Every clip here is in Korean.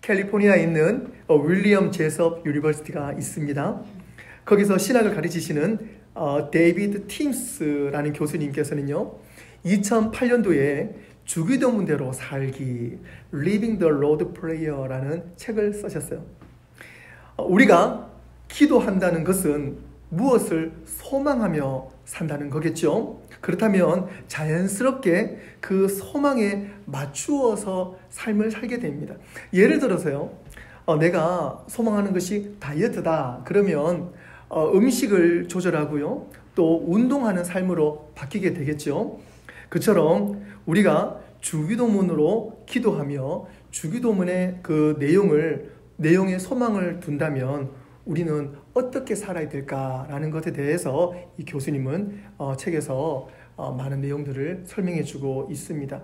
캘리포니아에 있는 윌리엄 제섭 유니버시티가 있습니다. 거기서 신학을 가르치시는 데이비드 팀스라는 교수님께서는요, 2008년도에 주기도 문제로 살기, Living the Lord Prayer라는 책을 쓰셨어요. 우리가 기도한다는 것은 무엇을 소망하며 산다는 거겠죠. 그렇다면 자연스럽게 그 소망에 맞추어서 삶을 살게 됩니다. 예를 들어서요, 내가 소망하는 것이 다이어트다. 그러면 음식을 조절하고요, 또 운동하는 삶으로 바뀌게 되겠죠. 그처럼 우리가 주기도문으로 기도하며 주기도문의 그 내용에 소망을 둔다면 우리는 어떻게 살아야 될까라는 것에 대해서 이 교수님은 책에서 많은 내용들을 설명해 주고 있습니다.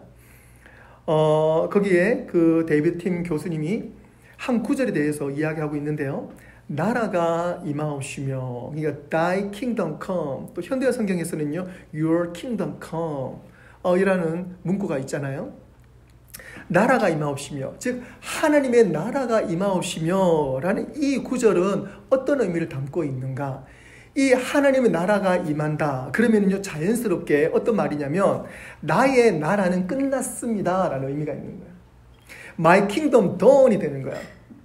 거기에 그 데이비드 팀 교수님이 한 구절에 대해서 이야기하고 있는데요. 나라가 임하옵시며, 그러니까 Thy kingdom come, 또 현대어 성경에서는요 Your kingdom come 이라는 문구가 있잖아요. 나라가 임하옵시며, 즉 하나님의 나라가 임하옵시며 라는 이 구절은 어떤 의미를 담고 있는가? 이 하나님의 나라가 임한다 그러면요 자연스럽게 어떤 말이냐면 나의 나라는 끝났습니다 라는 의미가 있는 거예요. My kingdom done이 되는 거야.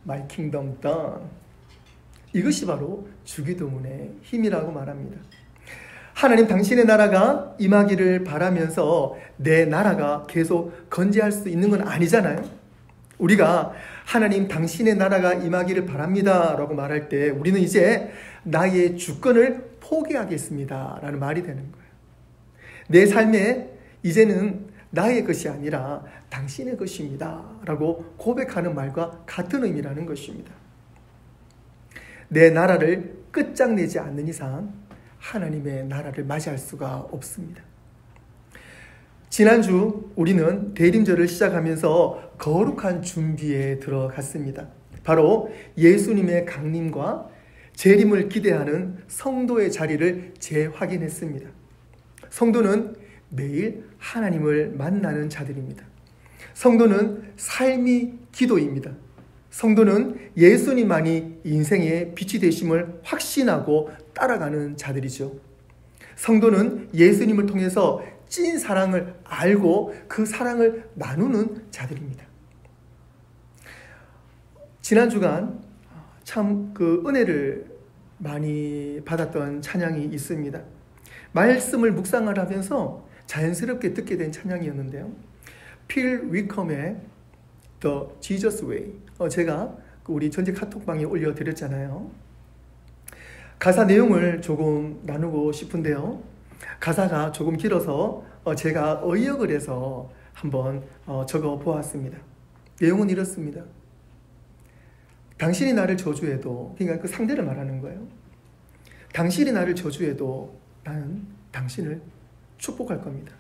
My kingdom done. 이것이 바로 주기도문의 힘이라고 말합니다. 하나님 당신의 나라가 임하기를 바라면서 내 나라가 계속 건재할 수 있는 건 아니잖아요. 우리가 하나님 당신의 나라가 임하기를 바랍니다 라고 말할 때 우리는 이제 나의 주권을 포기하겠습니다 라는 말이 되는 거예요. 내 삶에 이제는 나의 것이 아니라 당신의 것입니다 라고 고백하는 말과 같은 의미라는 것입니다. 내 나라를 끝장내지 않는 이상 하나님의 나라를 맞이할 수가 없습니다. 지난주 우리는 대림절을 시작하면서 거룩한 준비에 들어갔습니다. 바로 예수님의 강림과 재림을 기대하는 성도의 자리를 재확인했습니다. 성도는 매일 하나님을 만나는 자들입니다. 성도는 삶이 기도입니다. 성도는 예수님만이 인생의 빛이 되심을 확신하고 따라가는 자들이죠. 성도는 예수님을 통해서 찐 사랑을 알고 그 사랑을 나누는 자들입니다. 지난 주간 참 그 은혜를 많이 받았던 찬양이 있습니다. 말씀을 묵상을 하면서 자연스럽게 듣게 된 찬양이었는데요. 필 위컴의 The Jesus Way. 제가 우리 전체 카톡방에 올려드렸잖아요. 가사 내용을 조금 나누고 싶은데요. 가사가 조금 길어서 제가 의역을 해서 한번 적어 보았습니다. 내용은 이렇습니다. 당신이 나를 저주해도, 그러니까 그 상대를 말하는 거예요. 당신이 나를 저주해도 나는 당신을 축복할 겁니다.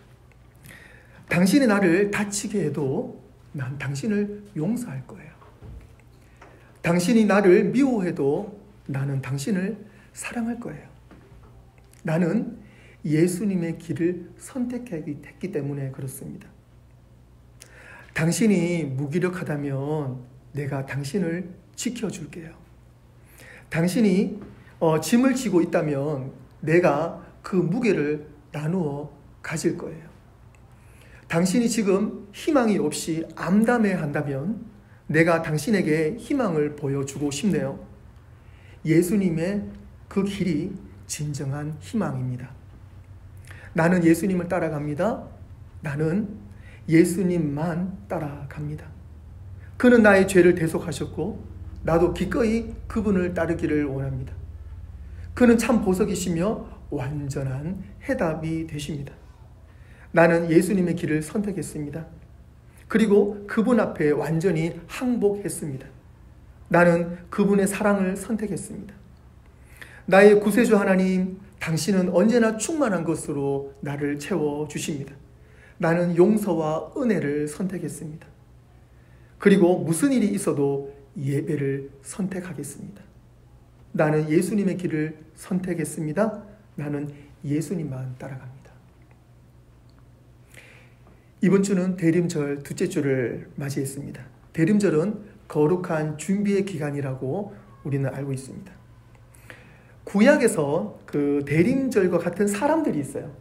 당신이 나를 다치게 해도 난 당신을 용서할 거예요. 당신이 나를 미워해도 나는 당신을 사랑할 거예요. 나는 예수님의 길을 선택했기 때문에 그렇습니다. 당신이 무기력하다면 내가 당신을 지켜줄게요. 당신이 짐을 지고 있다면 내가 그 무게를 나누어 가질 거예요. 당신이 지금 희망이 없이 암담해한다면 내가 당신에게 희망을 보여주고 싶네요. 예수님의 그 길이 진정한 희망입니다. 나는 예수님을 따라갑니다. 나는 예수님만 따라갑니다. 그는 나의 죄를 대속하셨고 나도 기꺼이 그분을 따르기를 원합니다. 그는 참 보석이시며 완전한 해답이 되십니다. 나는 예수님의 길을 선택했습니다. 그리고 그분 앞에 완전히 항복했습니다. 나는 그분의 사랑을 선택했습니다. 나의 구세주 하나님, 당신은 언제나 충만한 것으로 나를 채워주십니다. 나는 용서와 은혜를 선택했습니다. 그리고 무슨 일이 있어도 예배를 선택하겠습니다. 나는 예수님의 길을 선택했습니다. 나는 예수님만 따라갑니다. 이번 주는 대림절 둘째 주를 맞이했습니다. 대림절은 거룩한 준비의 기간이라고 우리는 알고 있습니다. 구약에서 그 대림절과 같은 사람들이 있어요.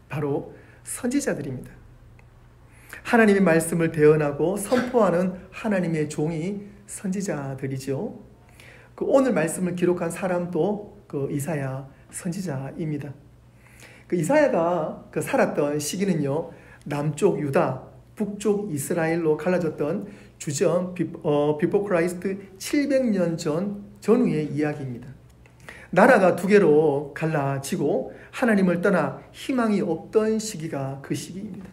바로 선지자들입니다. 하나님의 말씀을 대언하고 선포하는 하나님의 종이 선지자들이죠. 그 오늘 말씀을 기록한 사람도 그 이사야 선지자입니다. 그 이사야가 그 살았던 시기는요, 남쪽 유다, 북쪽 이스라엘로 갈라졌던 주전 비포 크라이스트 700년 전후의 이야기입니다. 나라가 두 개로 갈라지고 하나님을 떠나 희망이 없던 시기가 그 시기입니다.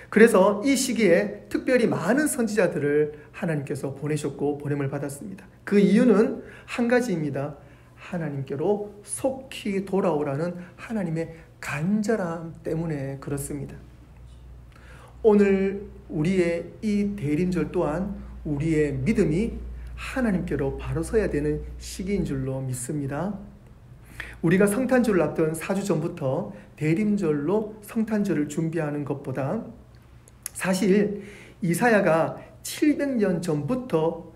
그래서 이 시기에 특별히 많은 선지자들을 하나님께서 보내셨고 보냄을 받았습니다. 그 이유는 한 가지입니다. 하나님께로 속히 돌아오라는 하나님의 간절함 때문에 그렇습니다. 오늘 우리의 이 대림절 또한 우리의 믿음이 하나님께로 바로 서야 되는 시기인 줄로 믿습니다. 우리가 성탄절을 앞둔 4주 전부터 대림절로 성탄절을 준비하는 것보다 사실 이사야가 700년 전부터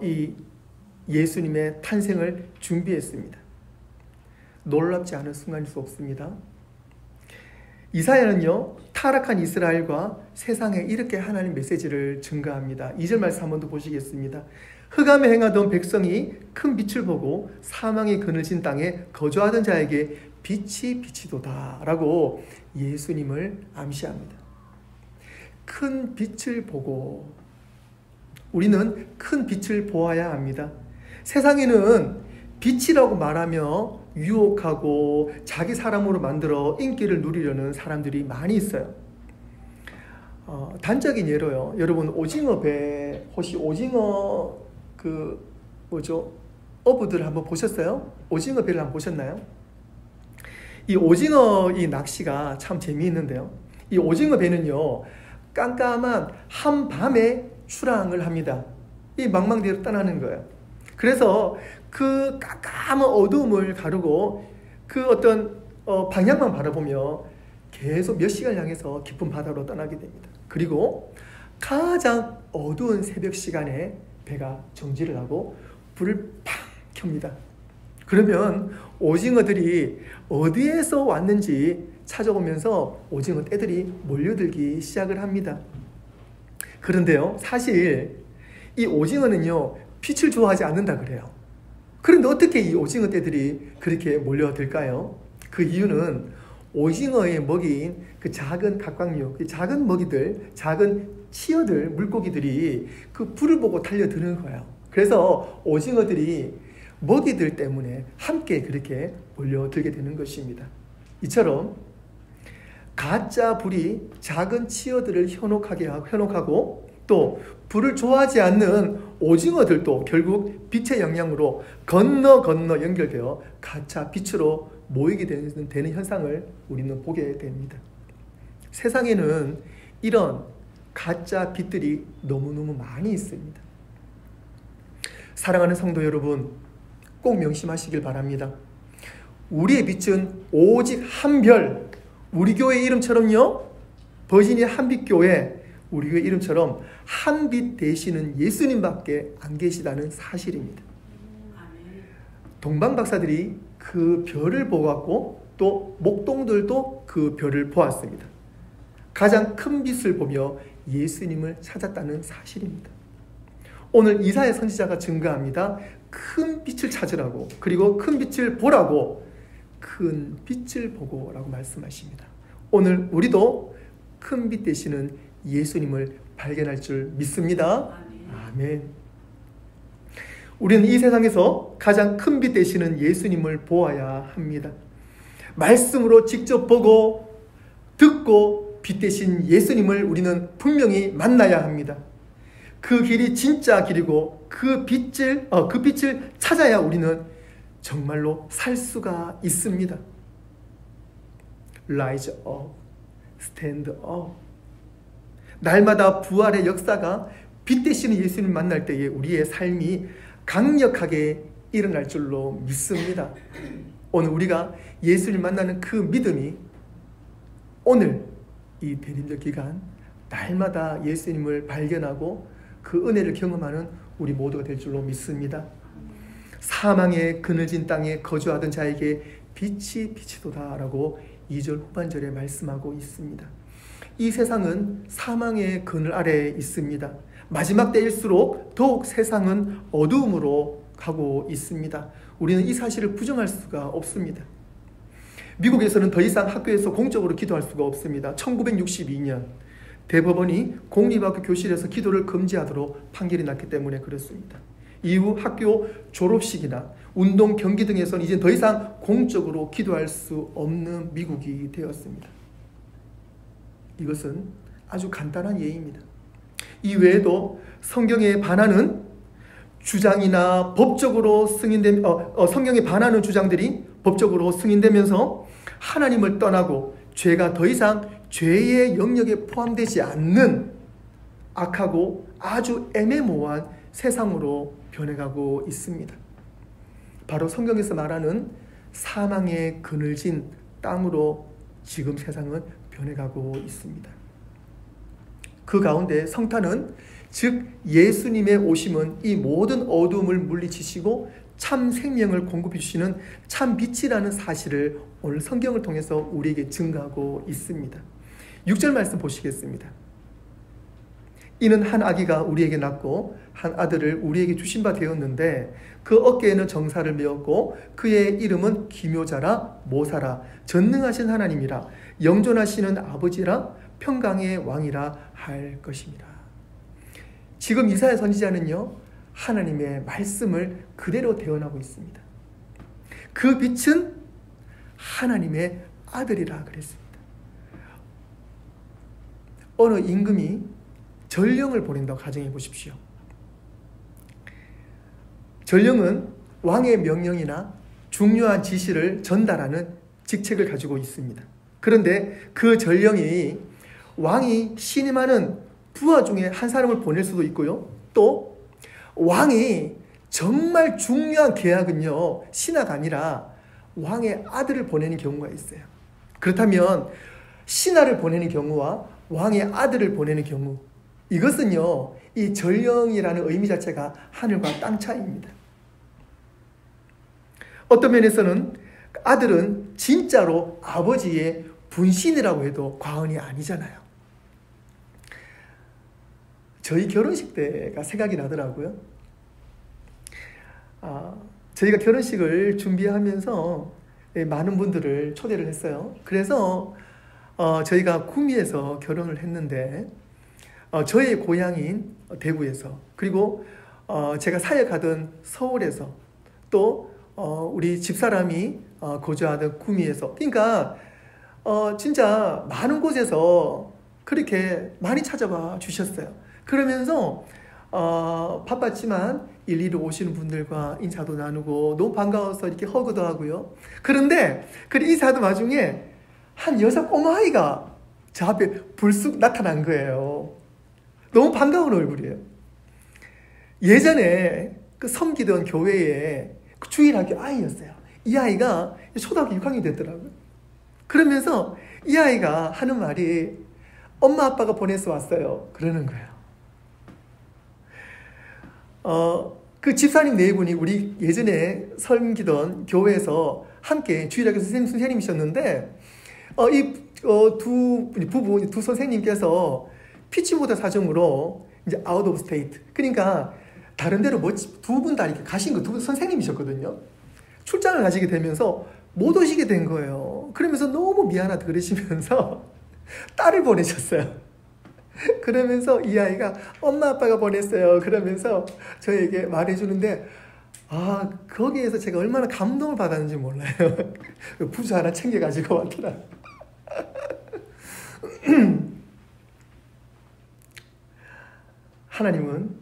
이 예수님의 탄생을 준비했습니다. 놀랍지 않은 순간일 수 없습니다. 이사야는요, 타락한 이스라엘과 세상에 이렇게 하나님 메시지를 증가합니다. 2절 말씀 한 번 더 보시겠습니다. 흑암에 행하던 백성이 큰 빛을 보고 사망의 그늘진 땅에 거주하던 자에게 빛이 비치도다 라고 예수님을 암시합니다. 큰 빛을 보고, 우리는 큰 빛을 보아야 합니다. 세상에는 빛이라고 말하며 유혹하고 자기 사람으로 만들어 인기를 누리려는 사람들이 많이 있어요. 단적인 예로요. 여러분 오징어 배, 혹시 오징어 어부들 한번 보셨어요? 오징어 배를 한번 보셨나요? 이 오징어 이 낚시가 참 재미있는데요. 이 오징어 배는요, 깜깜한 한밤에 출항을 합니다. 이 망망대로 떠나는 거예요. 그래서 그 깜깜한 어두움을 가르고 그 어떤 방향만 바라보며 계속 몇 시간을 향해서 깊은 바다로 떠나게 됩니다. 그리고 가장 어두운 새벽 시간에 배가 정지를 하고 불을 팍 켭니다. 그러면 오징어들이 어디에서 왔는지 찾아오면서 오징어 떼들이 몰려들기 시작을 합니다. 그런데요, 사실 이 오징어는요, 빛을 좋아하지 않는다 그래요. 그런데 어떻게 이 오징어 떼들이 그렇게 몰려들까요? 그 이유는 오징어의 먹이인 그 작은 갑각류, 그 작은 먹이들, 작은 치어들, 물고기들이 그 불을 보고 달려드는 거예요. 그래서 오징어들이 먹이들 때문에 함께 그렇게 몰려들게 되는 것입니다. 이처럼 가짜 불이 작은 치어들을 현혹하고 또 불을 좋아하지 않는 오징어들도 결국 빛의 영향으로 건너 연결되어 가짜 빛으로 모이게 되는 현상을 우리는 보게 됩니다. 세상에는 이런 가짜 빛들이 너무너무 많이 있습니다. 사랑하는 성도 여러분, 꼭 명심하시길 바랍니다. 우리의 빛은 오직 한 별, 우리 교회 이름처럼요, 버지니아 한빛교회, 우리 교회 이름처럼 한빛 되시는 예수님밖에 안 계시다는 사실입니다. 동방 박사들이 그 별을 보았고 또 목동들도 그 별을 보았습니다. 가장 큰 빛을 보며 예수님을 찾았다는 사실입니다. 오늘 이사야 선지자가 증거합니다. 큰 빛을 찾으라고, 그리고 큰 빛을 보라고, 큰 빛을 보고 라고 말씀하십니다. 오늘 우리도 큰 빛 되시는 예수님을 발견할 줄 믿습니다. 아멘. 우리는 이 세상에서 가장 큰 빛 되시는 예수님을 보아야 합니다. 말씀으로 직접 보고 듣고 빛 되신 예수님을 우리는 분명히 만나야 합니다. 그 길이 진짜 길이고 그 빛을 찾아야 우리는 정말로 살 수가 있습니다. Rise up, stand up. 날마다 부활의 역사가 빛 되시는 예수님 만날 때에 우리의 삶이 강력하게 일어날 줄로 믿습니다. 오늘 우리가 예수님 만나는 그 믿음이 오늘 이 대림절 기간 날마다 예수님을 발견하고 그 은혜를 경험하는 우리 모두가 될 줄로 믿습니다. 사망의 그늘진 땅에 거주하던 자에게 빛이 비치도다라고 2절 후반절에 말씀하고 있습니다. 이 세상은 사망의 그늘 아래에 있습니다. 마지막 때일수록 더욱 세상은 어두움으로 가고 있습니다. 우리는 이 사실을 부정할 수가 없습니다. 미국에서는 더 이상 학교에서 공적으로 기도할 수가 없습니다. 1962년 대법원이 공립학교 교실에서 기도를 금지하도록 판결이 났기 때문에 그렇습니다. 이후 학교 졸업식이나 운동 경기 등에서는 이제 더 이상 공적으로 기도할 수 없는 미국이 되었습니다. 이것은 아주 간단한 예입니다. 이 외에도 성경에 반하는 주장이나 법적으로 성경에 반하는 주장들이 법적으로 승인되면서 하나님을 떠나고 죄가 더 이상 죄의 영역에 포함되지 않는 악하고 아주 애매모호한 세상으로 변해가고 있습니다. 바로 성경에서 말하는 사망의 그늘진 땅으로 지금 세상은 변해가고 있습니다. 그 가운데 성탄은 즉 예수님의 오심은 이 모든 어두움을 물리치시고 참 생명을 공급해 주시는 참 빛이라는 사실을 오늘 성경을 통해서 우리에게 증거하고 있습니다. 6절 말씀 보시겠습니다. 이는 한 아기가 우리에게 낳고 한 아들을 우리에게 주신 바 되었는데 그 어깨에는 정사를 메었고 그의 이름은 기묘자라 모사라 전능하신 하나님이라 영존하시는 아버지라 평강의 왕이라 할 것입니다. 지금 이사야 선지자는요 하나님의 말씀을 그대로 대언하고 있습니다. 그 빛은 하나님의 아들이라 그랬습니다. 어느 임금이 전령을 보낸다고 가정해 보십시오. 전령은 왕의 명령이나 중요한 지시를 전달하는 직책을 가지고 있습니다. 그런데 그 전령이 왕이 신임하는 부하 중에 한 사람을 보낼 수도 있고요. 또 왕이 정말 중요한 계약은요 신하가 아니라 왕의 아들을 보내는 경우가 있어요. 그렇다면 신하를 보내는 경우와 왕의 아들을 보내는 경우, 이것은요 이 전령이라는 의미 자체가 하늘과 땅 차이입니다. 어떤 면에서는 아들은 진짜로 아버지의 분신이라고 해도 과언이 아니잖아요. 저희 결혼식 때가 생각이 나더라고요. 저희가 결혼식을 준비하면서 많은 분들을 초대를 했어요. 그래서 저희가 구미에서 결혼을 했는데 저의 고향인 대구에서, 그리고 제가 사역하던 서울에서, 또 우리 집사람이 거주하던 구미에서, 그러니까 진짜 많은 곳에서 그렇게 많이 찾아와 주셨어요. 그러면서 바빴지만 일일이 오시는 분들과 인사도 나누고 너무 반가워서 이렇게 허그도 하고요. 그런데 그 인사하던 와중에 한 여자 꼬마아이가 저 앞에 불쑥 나타난 거예요. 너무 반가운 얼굴이에요. 예전에 그 섬기던 교회에 그 주일학교 아이였어요. 이 아이가 초등학교 6학년이 됐더라고요. 그러면서 이 아이가 하는 말이 엄마 아빠가 보내서 왔어요. 그러는 거예요. 그 집사님 네 분이 우리 예전에 섬기던 교회에서 함께 주일학교 선생님이셨는데 두 선생님께서 피치모터 사정으로 이제 아웃 오브 스테이트, 그러니까 다른 데로 두 분 다 이렇게 가신 거, 두 분 선생님이셨거든요. 출장을 가시게 되면서 못 오시게 된 거예요. 그러면서 너무 미안하다 그러시면서 딸을 보내셨어요. 그러면서 이 아이가 엄마 아빠가 보냈어요 그러면서 저에게 말해주는데, 거기에서 제가 얼마나 감동을 받았는지 몰라요. 부주 하나 챙겨가지고 왔더라. 하나님은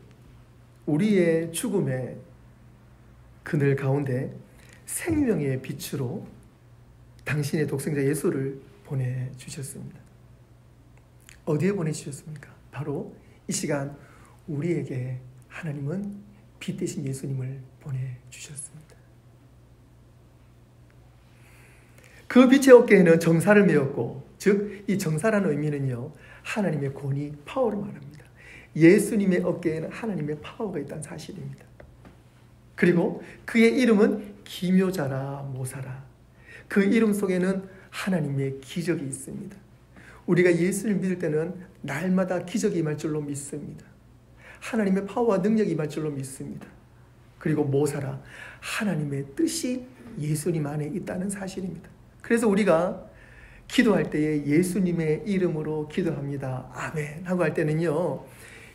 우리의 죽음의 그늘 가운데 생명의 빛으로 당신의 독생자 예수를 보내주셨습니다. 어디에 보내주셨습니까? 바로 이 시간 우리에게 하나님은 빛 대신 예수님을 보내주셨습니다. 그 빛의 어깨에는 정사를 메었고, 즉 이 정사라는 의미는요 하나님의 권위, 파워를 말합니다. 예수님의 어깨에는 하나님의 파워가 있다는 사실입니다. 그리고 그의 이름은 기묘자라 모사라. 그 이름 속에는 하나님의 기적이 있습니다. 우리가 예수를 믿을 때는 날마다 기적이 임할 줄로 믿습니다. 하나님의 파워와 능력이 임할 줄로 믿습니다. 그리고 모사라, 하나님의 뜻이 예수님 안에 있다는 사실입니다. 그래서 우리가 기도할 때에 예수님의 이름으로 기도합니다. 아멘 하고 할 때는요,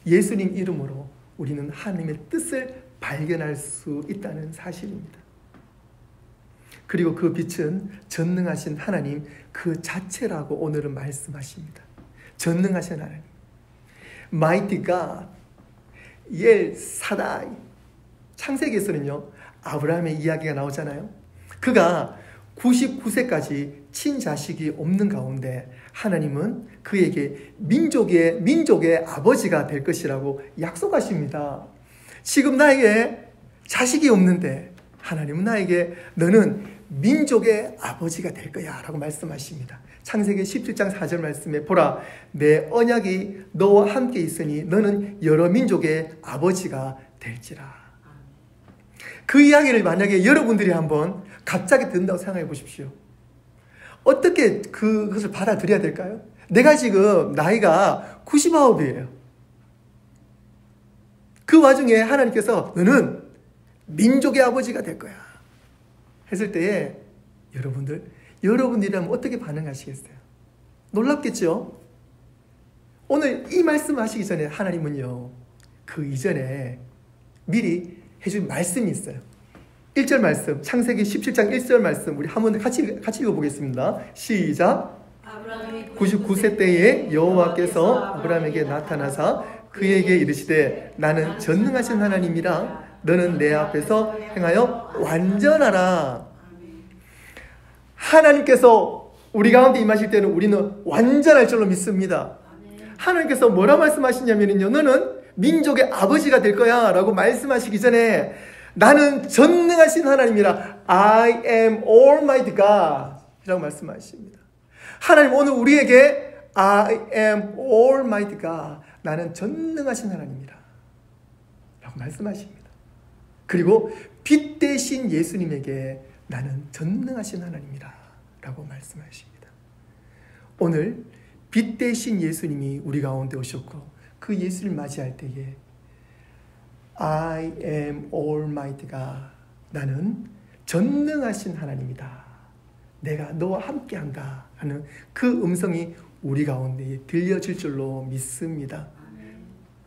예수님 이름으로 우리는 하나님의 뜻을 발견할 수 있다는 사실입니다. 그리고 그 빛은 전능하신 하나님 그 자체라고 오늘은 말씀하십니다. 전능하신 하나님, Mighty God, 엘 사다이. 창세기에서는요, 아브라함의 이야기가 나오잖아요. 그가 99세까지 친자식이 없는 가운데 하나님은 그에게 민족의 아버지가 될 것이라고 약속하십니다. 지금 나에게 자식이 없는데 하나님은 나에게 너는 민족의 아버지가 될 거야 라고 말씀하십니다. 창세기 17장 4절 말씀에 보라, 내 언약이 너와 함께 있으니 너는 여러 민족의 아버지가 될지라. 그 이야기를 만약에 여러분들이 한번 갑자기 듣는다고 생각해 보십시오. 어떻게 그것을 받아들여야 될까요? 내가 지금 나이가 99이에요. 그 와중에 하나님께서 너는 민족의 아버지가 될 거야 했을 때에 여러분들이라면 어떻게 반응하시겠어요? 놀랍겠죠? 오늘 이 말씀 하시기 전에 하나님은요, 그 이전에 미리 해준 말씀이 있어요. 1절 말씀, 창세기 17장 1절 말씀, 우리 한번 같이 읽어보겠습니다. 시작. 99세 때에 여호와께서 아브라함에게 나타나사 그에게 이르시되 나는 전능하신 하나님이라 너는 내 앞에서 행하여 완전하라. 하나님께서 우리 가운데 임하실 때는 우리는 완전할 줄로 믿습니다. 하나님께서 뭐라 말씀하시냐면요, 너는 민족의 아버지가 될 거야 라고 말씀하시기 전에 나는 전능하신 하나님이라 I am Almighty God 이라고 말씀하십니다. 하나님 오늘 우리에게 I am Almighty God, 나는 전능하신 하나님이라 라고 말씀하십니다. 그리고 빛 대신 예수님에게 나는 전능하신 하나님이라 라고 말씀하십니다. 오늘 빛 대신 예수님이 우리 가운데 오셨고 그 예수를 맞이할 때에 I am Almighty God, 나는 전능하신 하나님이다, 내가 너와 함께한다 하는 그 음성이 우리 가운데 들려질 줄로 믿습니다.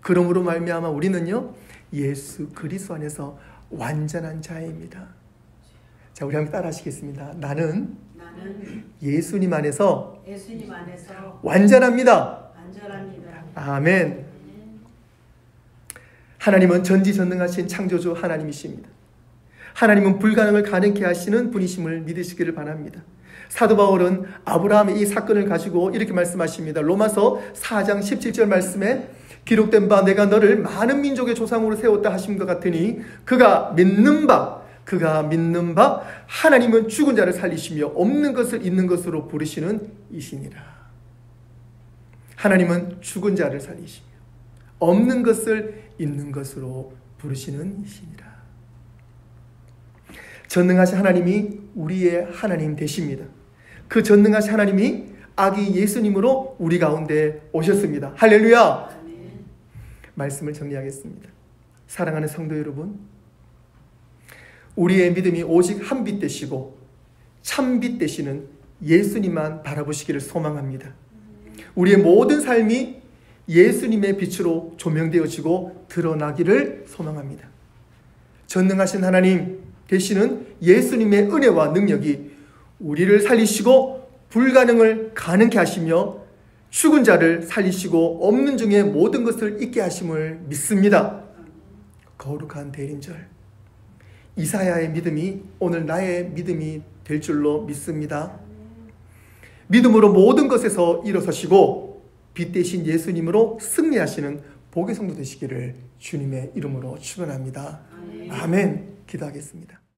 그러므로 말미암아 우리는요, 예수 그리스도 안에서 완전한 자입니다. 자, 우리 함께 따라 하시겠습니다. 나는 예수님 안에서 완전합니다. 아멘. 하나님은 전지전능하신 창조주 하나님이십니다. 하나님은 불가능을 가능케 하시는 분이심을 믿으시기를 바랍니다. 사도 바울은 아브라함의 이 사건을 가지고 이렇게 말씀하십니다. 로마서 4장 17절 말씀에 기록된 바 내가 너를 많은 민족의 조상으로 세웠다 하신 것 같으니 그가 믿는 바 하나님은 죽은 자를 살리시며 없는 것을 있는 것으로 부르시는 이시니라. 하나님은 죽은 자를 살리시며 없는 것을 있는 것으로 부르시는 이시니라. 전능하신 하나님이 우리의 하나님 되십니다. 그 전능하신 하나님이 아기 예수님으로 우리 가운데 오셨습니다. 할렐루야. 말씀을 정리하겠습니다. 사랑하는 성도 여러분, 우리의 믿음이 오직 한 빛 되시고 참 빛 되시는 예수님만 바라보시기를 소망합니다. 우리의 모든 삶이 예수님의 빛으로 조명되어지고 드러나기를 소망합니다. 전능하신 하나님 되시는 예수님의 은혜와 능력이 우리를 살리시고 불가능을 가능케 하시며 죽은 자를 살리시고 없는 중에 모든 것을 있게 하심을 믿습니다. 거룩한 대림절, 이사야의 믿음이 오늘 나의 믿음이 될 줄로 믿습니다. 믿음으로 모든 것에서 일어서시고 빛 대신 예수님으로 승리하시는 복의 성도 되시기를 주님의 이름으로 축원합니다. 아멘. 기도하겠습니다.